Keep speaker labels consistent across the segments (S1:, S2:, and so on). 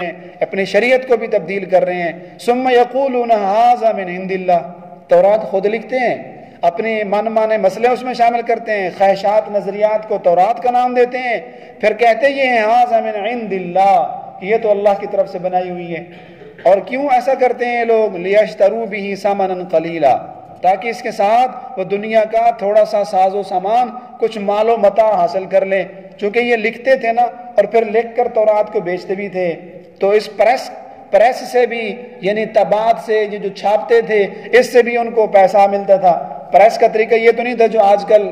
S1: ہیں، اپنی شریعت کو بھی تبدیل کر رہے ہیں. ثم یقولون ھذا من عند اللہ، تورات خود لکھتے ہیں، اپنے من مانے مسئلے اس میں شامل کرتے ہیں، خواہشات نظریات کو تورات کا نام دیتے ہیں، پھر کہتے یہ ہیں ھذا من عند اللہ، کہ یہ تو اللہ کی طرف سے بنائی ہوئی ہے. اور کیوں ایسا کرتے ہیں لوگ؟ لیشتروا بہ ثمنا قلیلا، تاکہ اس کے ساتھ وہ دنیا کا تھوڑا سا ساز و سامان، کچھ مال و متاع حاصل کر لیں. چونکہ یہ لکھتے تھے نا، اور پھر لکھ کر تورات کو بیچتے بھی تھے، تو اس پریس سے بھی، یعنی طباعت سے، یہ جو چھاپتے تھے، اس سے بھی ان کو پیسہ ملتا تھا. پریس کا طریقہ یہ تو نہیں تھا جو آج کل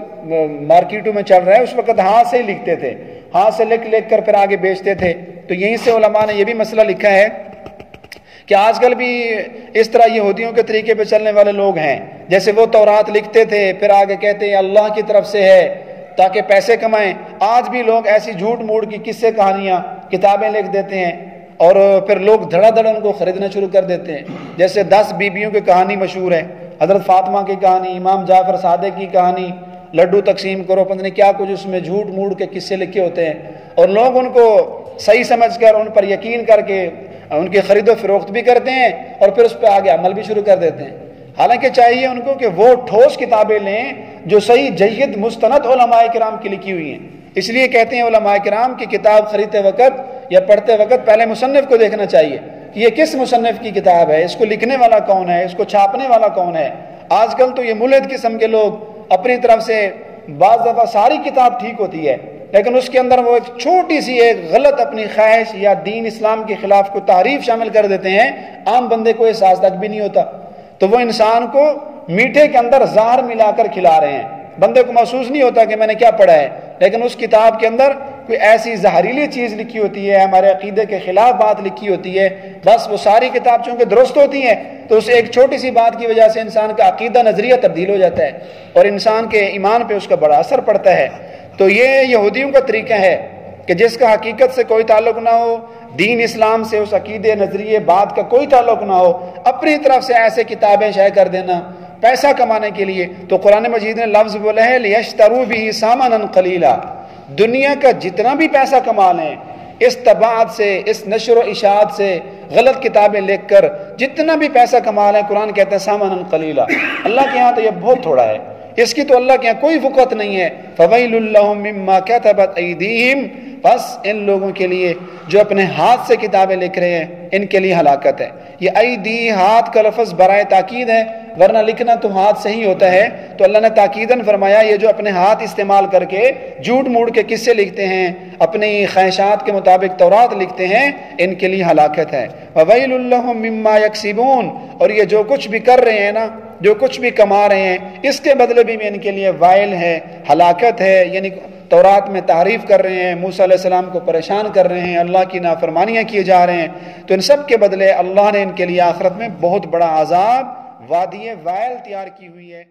S1: مارکیٹوں میں چل رہا ہے، اس وقت ہاتھ سے ہی لکھتے تھے، ہاتھ سے لکھ کر پھر آگے بیچتے تھے. تو یہیں سے علماء نے یہ بھی مسئلہ لکھا ہے کہ آج کل بھی اس طرح یہودیوں کے طریقے پہ چلنے والے لوگ ہیں. جیسے وہ تورات لکھتے تھے، پھر آگے کہتے ہیں اللہ کی طرف سے ہے تاکہ پیسے کمائیں. آج بھی لوگ ایسی جھوٹ موڑ کی قصے کہانیاں کتابیں لکھ دیتے ہیں، اور پھر لوگ دھڑا دھڑ ان کو خریدنا شروع کر دیتے ہیں. جیسے 10 بیویوں کی کہانی مشہور ہے، حضرت فاطمہ کی کہانی، امام جعفر صادق کی کہانی، لڈو تقسیم کرو، پتہ نہیں کیا کچھ اس میں جھوٹ موڑ کے قصے لکھے ہوتے ہیں، اور لوگ ان کو صحیح سمجھ کر ان پر یقین کر کے ان کی خرید و فروخت بھی کرتے ہیں، اور پھر اس پہ آگے عمل بھی شروع کر دیتے ہیں. حالانکہ چاہیے ان کو کہ وہ ٹھوس کتابیں لیں جو صحیح جید مستند علماء کرام کی لکھی ہوئی ہیں. اس لیے کہتے ہیں علماء کرام کی کتاب خریدتے وقت یا پڑھتے وقت پہلے مصنف کو دیکھنا چاہیے کہ یہ کس مصنف کی کتاب ہے، اس کو لکھنے والا کون ہے، اس کو چھاپنے والا کون ہے. آج کل تو یہ ملحد قسم کے لوگ اپنی طرف سے بعض دفعہ ساری کتاب ٹھیک ہوتی ہے، لیکن اس کے اندر وہ ایک چھوٹی سی ایک غلط اپنی خواہش یا دین اسلام کے خلاف کوئی تعریف شامل کر دیتے ہیں، عام بندے کو احساس تک بھی نہیں ہوتا. تو وہ انسان کو میٹھے کے اندر زہر ملا کر کھلا رہے ہیں. بندے کو محسوس نہیں ہوتا کہ میں نے کیا پڑھا ہے، لیکن اس کتاب کے اندر کوئی ایسی زہریلی چیز لکھی ہوتی ہے، ہمارے عقیدے کے خلاف بات لکھی ہوتی ہے. بس وہ ساری کتاب چونکہ درست ہوتی ہیں، تو اس ایک چھوٹی سی بات کی وجہ سے انسان کا عقیدہ نظریہ تبدیل ہو جاتا ہے، اور انسان کے ایمان پہ اس کا بڑا اثر پڑتا ہے. تو یہ یہودیوں کا طریقہ ہے کہ جس کا حقیقت سے کوئی تعلق نہ ہو، دین اسلام سے اس عقیدے نظریے بات کا کوئی تعلق نہ ہو، اپنی طرف سے ایسے کتابیں شائع کر دینا پیسہ کمانے کے لیے. تو قرآن مجید نے لفظ بولا ہے لیشتروا بہ ثمنا قلیلا، دنیا کا جتنا بھی پیسہ کما لیں اس طباعت سے، اس نشر و اشاعت سے، غلط کتابیں لکھ کر جتنا بھی پیسہ کما لیں، قرآن کہتا ہے ثمنا قلیلا. اللہ کے ہاں تو یہ بہت تھوڑا ہے، اس کی تو اللہ کے یہاں کوئی وقت نہیں ہے. فویل لہم مما کتبت ایدیہم، بس ان لوگوں کے لیے جو اپنے ہاتھ سے کتابیں لکھ رہے ہیں ان کے لیے ہلاکت ہے. یہ ایدی ہاتھ کا لفظ برائے تاکید ہے، ورنہ لکھنا تو ہاتھ سے ہی ہوتا ہے. تو اللہ نے تاکیداً فرمایا یہ جو اپنے ہاتھ استعمال کر کے جھوٹ موڑ کے قصے لکھتے ہیں، اپنی خواہشات کے مطابق تورات لکھتے ہیں، ان کے لیے ہلاکت ہے. وویل لہم مما یکسبون، اور یہ جو کچھ بھی کر رہے ہیں نا، جو کچھ بھی کما رہے ہیں، اس کے بدلے بھی ان کے لیے وائل ہے، ہلاکت ہے. یعنی تورات میں تعریف کر رہے ہیں، موسیٰ علیہ السلام کو پریشان کر رہے ہیں، اللہ کی نافرمانیاں کیے جا رہے ہیں، تو ان سب کے بدلے اللہ نے ان کے لیے آخرت میں بہت بڑا عذاب، وادی وائل تیار کی ہوئی ہے.